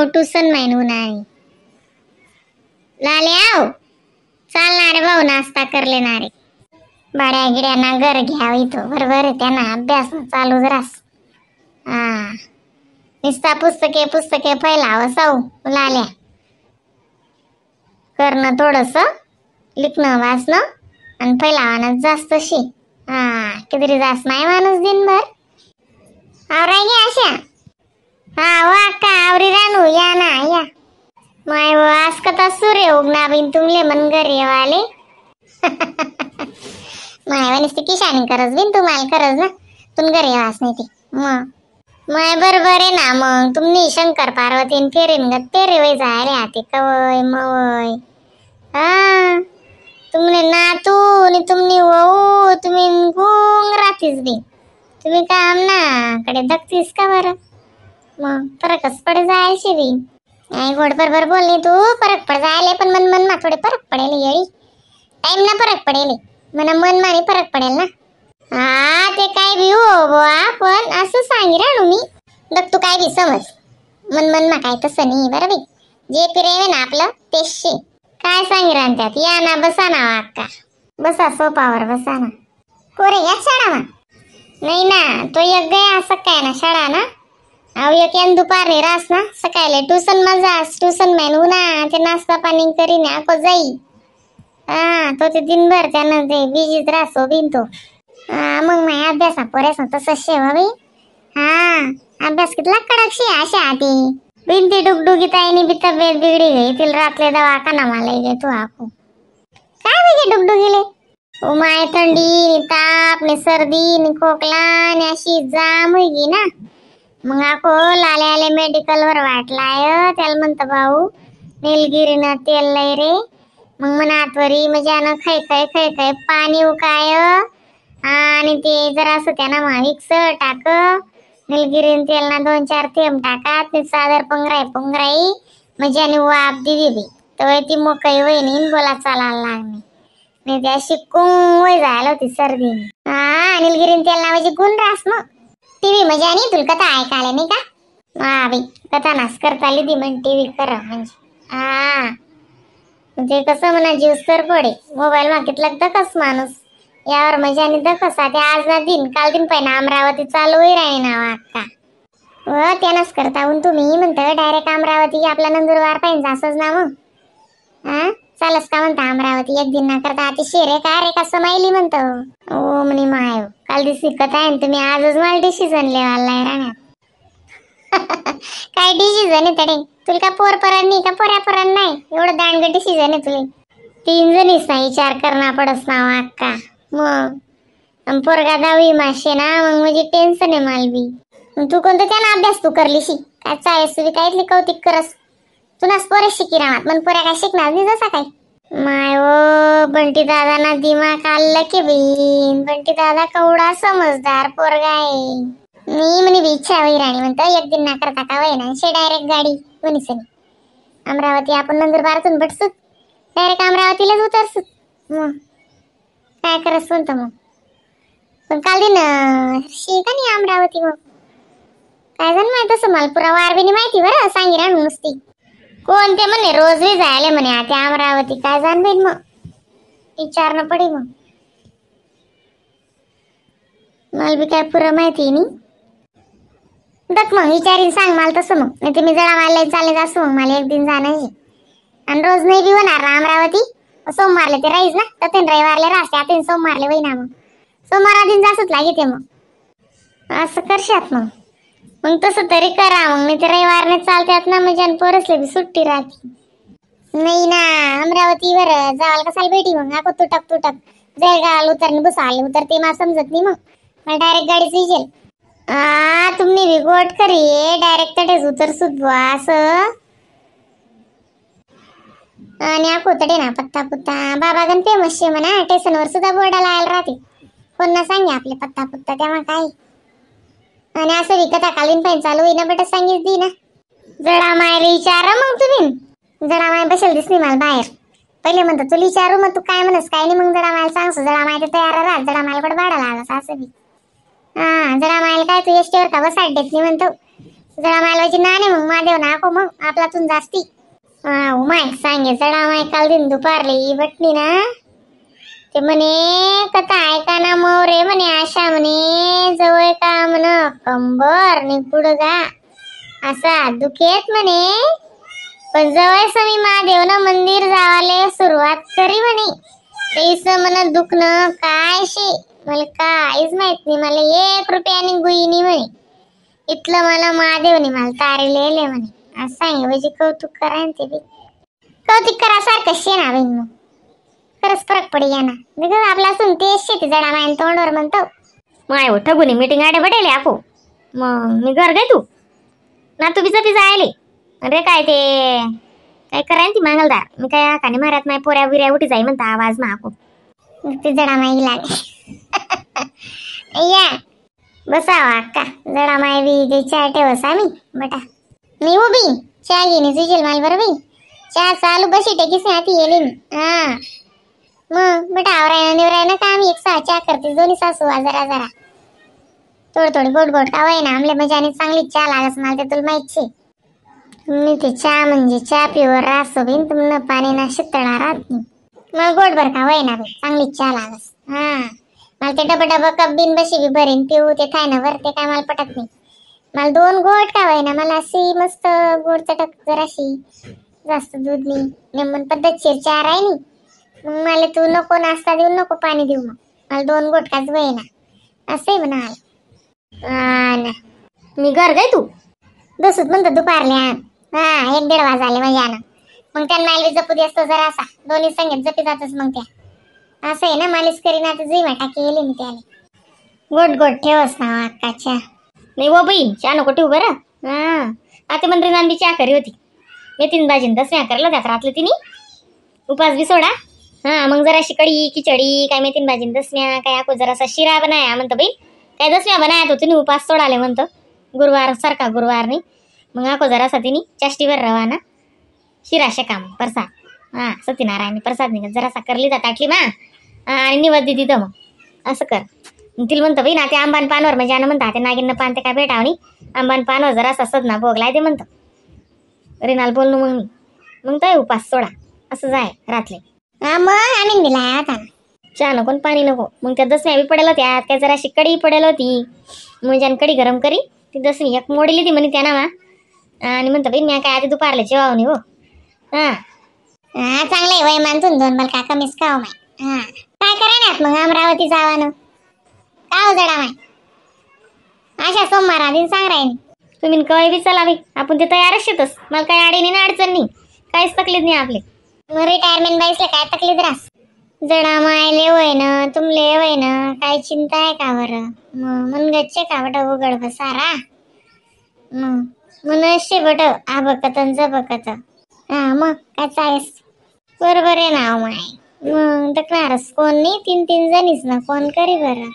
Tuition Maheen उन्हाळी लाले आव चालणारे भाऊ नाश्ता करलेणारे बाड्या गिड्यांना घर घ्याव इथं बरोबर त्यांना अभ्यास चालूच रास. हा निस्ता पुस्तके फैलावं साऊ लाल्या करणं थोडस लिखणं वाचणं आणि फैलावानं जास्त शे. हा किती जास्त नाही माणूस दिनभर आवराय गे अशा. हा वा का आवरी रानू या ना या माय व आज कथा सूर्य उगना बिन तुमले मन घरी वाले माय नुसती किशानी करस बिन तुम्हाला करस ना तुम घरी वास नाही ती मग माय बरोबर आहे ना. मग तुम्ही शंकर पार्वतीन फेरीन ग तेरे वय जायले आते कवय मवय. हा तुमने नातू आणि तुम्ही वहू तुम्ही गुंग राहतीस बी तुम्ही काम ना कडे दखतीस का बरं. मग फरकच पड जायची बी नाही गोड बरोबर बोलली तू फरक पड जायले पण मन मा थोडे फरक पडेल येळी टाइम ना फरक पडेल मना मन माने फरक पडेल ना. हा ते काय बी हो बुवा पण असं सांगी राहू मी दक तू काय बी समज मन मा काय तसं नाही बरं बी जे फिरेवे ना आपलं तेच शे. काय सांगी राहन त्यात या ना बसा ना अक्का बसा सोपावर बसा ना कोरे या शाळा मा नाही ना तो एक गया असं काय ना शाळा ना अव एक यान दुपारी रास ना सकाळी ट्युशन मा जास ट्युशन मॅन उना ते नाश्ता पाणी करीन आको जाई. हा तो ते दिनभर त्यानं ते बिजीच रासो बिन तो. मग माझ्या अभ्यासा पोऱ्यास तसंच शेवा बाई. हा अभ्यास कितला कडक शे अशा आधी बिनती डुगडुगी ताईनी बी तब्येत बिगडी गई तिला रातले दवाखाना मला गे तू आको काय वेगे डुगडुगीले ओ माय थंडी ताप ने सर्दी ने खोकला ने अशी जाम होई ना. मग आको लाले आले मेडिकल वर वाटलाय त्याला म्हणत भाऊ निलगिरीनं तेल लय रे मग मनातवरी म्हणजे खाय पाणी उकाय आणि ते जरा असं त्यांना विक्स टाक निलगिरीन तेल ना 2-4 थेंब टाका ते सादर पंगराई म्हणजे आणि वाप दिली तर ती मोकळी वहिनी बोला चालायला लागणे नाही त्या शिकून वय जायला होती सर्दी. हा निलगिरीन तेल नावाची गुण रास मग टीव्ही म्हणजे आणि तुला कथा ऐकायला नाही का. हा बाई कथा नास करता लिदी म्हण टीव्ही कर म्हणजे हा म्हणजे कसं म्हणा जीव सर पडे मोबाईल मागितला दखस माणूस यावर म्हणजे आणि दखस आता आज ना दिन काल दिन पहिला अमरावती चालू होई राही ना अक्का व त्यानंच करता तुम्ही म्हणता डायरेक्ट अमरावती आपला नंदुरबार पाहिजे असंच ना मग. हा चालस का म्हणता अमरावती एक दिन ना करता आता शेरे का रे कसं माहिली म्हणतो ओ म्हणे माय काल दिवशी कथा आहे तुम्ही आजच मला डिसिजन लेवायला राहणार काय डिसिजन आहे तडे तुला का पोर परान नाही का पोऱ्या परान नाही एवढं दांडग डिसिजन आहे तुला 3 जणीच ना विचार करणं पडस ना अक्का. मग पोरगा 10वी माशे ना मग म्हणजे टेन्शन आहे मालबी. तू कोणतं त्याला अभ्यास तू करलीशी काय चाळीस तुम्ही काहीतली कौतिक करस तुनाच पोरे शिकी राहत पण पोऱ्या काय शिकणार नाही जसा काय. माय ओ बंटी दादा ना दिमाग आलं की बीन बंटी दादा कवडा समजदार पोरगा आहे. मी म्हणे इच्छा होई राणी म्हणतो एक दिन ना करता का वय ना शे डायरेक्ट गाडी कोणीच अमरावती आपण नंदुरबारातून बटसूत डायरेक्ट अमरावतीलाच उतरसूत. मग काय करस म्हणतो मग पण काल दिन शिका नाही अमरावती मग काय जण माहित असं मला पुरा वारबीनी माहिती बरं सांगी राहू नुसती कोणते म्हणे रोज बी जायले म्हणे आता अमरावती काय जाण बाई मग विचारणं पडे मग मला बी काय पुरा माहिती नाही दक मग विचारीन सांग मला तसं मग नाही तुम्ही जरा मला चालले जासू मग मला एक दिन जाणं आणि रोज नाही बी होणार ना अमरावती सोमवारले ते राहीस ना तर रविवारले राहते आता सोमवारले वही ना मग सोमवार दिन जासूच लागेल मग असं करशात मग तसं तरी करा मग नाही ते रविवारने चालतात ना म्हणजे पोरसले बी सुट्टी राहते नाही ना अमरावतीवर जावाल कसाला भेटी मग आपण तुटक जळगाव उतरणे बसाले उतरते मला समजत नाही मग डायरेक्ट गाडीच विजेल. तुम्ही बी गोट करी डायरेक्ट तडेच उतर सुद्धा असं आणि आकोतडे ना पत्ता पुत्ता बाबा गण फेमस शे म्हणा स्टेशनवर सुद्धा बोर्डा लावायला राहते कोण ना सांगे आपले पत्ता पुत्ता तेव्हा काय आणि असं विकता कालीन पण चालू होईना बेटा सांगीच दी ना जडा मायला विचारा मग तुम्ही जडा माय बसेल दिसली मला बाहेर पहिले म्हणतो तुला विचारू मग तू काय म्हणस काय नाही मग जडा मायला सांगतो जडा माय तयार राहा जडा मायला कडे भाडा लागला असं बी. हा जडा मायला काय तू एसटीवर का बसाड देत नाही म्हणतो जळा मालवायची नाणे मग महादेव नाको मग आपलातून जास्ती. माय सांगे जळा माय काल दिन दुपारली बटणी ना ते म्हणे कथा ऐका ना मोरे म्हणे आशा म्हणे जवळ का म्हण कंबर नि पुडगा असा दुखेत म्हणे पण जवळ समी महादेव ना मंदिर जावाले सुरुवात करी म्हणे तेच म्हण दुखणं काय शे मला काहीच माहित नाही मला 1 रुपयाने गुईनी म्हणे इथलं मला महादेवने मला तारे लिहिले म्हणे असं सांगे म्हणजे कौतुक करा ते बी कौतुक करासारखं शे ना बहीण मग खरंच फरक पडी या ना बिकॉज आपला असून तेच शेती जडा मायन तोंडवर म्हणतो माय हो ठगुनी मीटिंग आडे बडेले आपो मग मी घर गे तू ना तू बिचा पिझा आले अरे काय ते काय कराय ती मंगलदार मी काय आकाने मारत नाही पोऱ्या बिऱ्या उठी जाई म्हणता आवाज ना आपो ते जडा माई लागे या बसावा अक्का जडा माय बी जे चहा ठेवसा मी बटा मी उभी चहा घेणे तुझी माल बरं बाई चहा चालू बशी टेकीस हाती येले मी मग बेटा आवरायना निवरायना काम एक चहा करते दोन्ही सासू जरा जरा थोडी गोड गोड का ना आमले मजाने चांगली चहा लागस मला ते तुला माहित छे मी ते चहा म्हणजे चहा पिवर रासो बिन तुमनं पाणी ना शितळा राहत नाही मला गोडभर का ना बाई चांगली चहा लागस मला ते डबा कप बिन बशी बी भरीन पिऊ ते खाय ना भरते काय मला पटत नाही मला 2 गोड का ना मला अशी मस्त गोड चटक जराशी जास्त दूध नाही नेमन पद्धतशीर चहा राहिली मग मला तू नको नाश्ता देऊ नको पाणी देऊ मग मला 2 गोटकाच ना असे म्हणाल मी घर गे तू दसूत म्हणतो दुपारल्या 1-1:30 वाजले म्हणजे आण मग त्यांना मालवी जपू दे असतो जरा असा दोन्ही संगीत जपी जातच मग त्या असं आहे ना मालिश करीना तर जुई टाकी येले मी त्याने गोड गोड ठेवस ना अक्काच्या नाही वो बाई चहा नको ठेवू बरं आता मंत्री नांदी चहा करी होती येतीन बाजीन दसऱ्या करला त्यात रातले तिने उपास बी सोडा मग जराशी कढी खिचडी काय मेथीन भाजीन दसम्या काय आको जरासा शिरा बनाया म्हणतो बाई काय दसम्या बनाया तो तिने उपास सोडाले म्हणतो गुरुवार सारखा गुरुवार नाही मग आको जरासा तिने चाष्टीवर रवा ना शिरा शेका मग प्रसाद सत्यनारायण प्रसाद निघत जरासा करली जात आटली मा आणि निवद दिदी तर मग असं कर तिला म्हणतो बाई ना ते आंबान पानवर म्हणजे आण म्हणता ते नागिन पान ते काय भेटावणी आंबान पानवर जरासा सदना भोगलाय ते म्हणतो रेनाल बोलणं मग मी मग तो उपास सोडा असं जाय रातले मग आणून दिला आता चहा नको पाणी नको मग त्या दसम्या बी पडेल त्यात काय जराशी कढी पडेल होती म्हणजे कढी गरम करी ती दसमी एक मोडीली ती म्हणे त्यांना आणि म्हणतो बाई मी काय आधी दुपारले जेवावणी हो चांगलं आहे वय मानतून 2 मला काका मिस खाव माय काय करा ना मग अमरावती जावानं काय जडा माय अशा सोमवार आधी सांग राहीन तुम्ही कवाय बी चला बाई आपण ते तयारच शेतच मला काही आडी ना अडचण नाही काहीच तकलीफ नाही आपले रिटायरमेंट बाईसला काय तकलीफ रास जडा मायले वय ना तुमले वय ना काय चिंता आहे का बरं मन गच्चे का बट उघड बसारा मनुष्य बट आबकत जबकत मग काय चाळीस बरोबर आहे ना माय मग तक्रारच कोण नाही 3-3 जणीच ना कोण करी बरं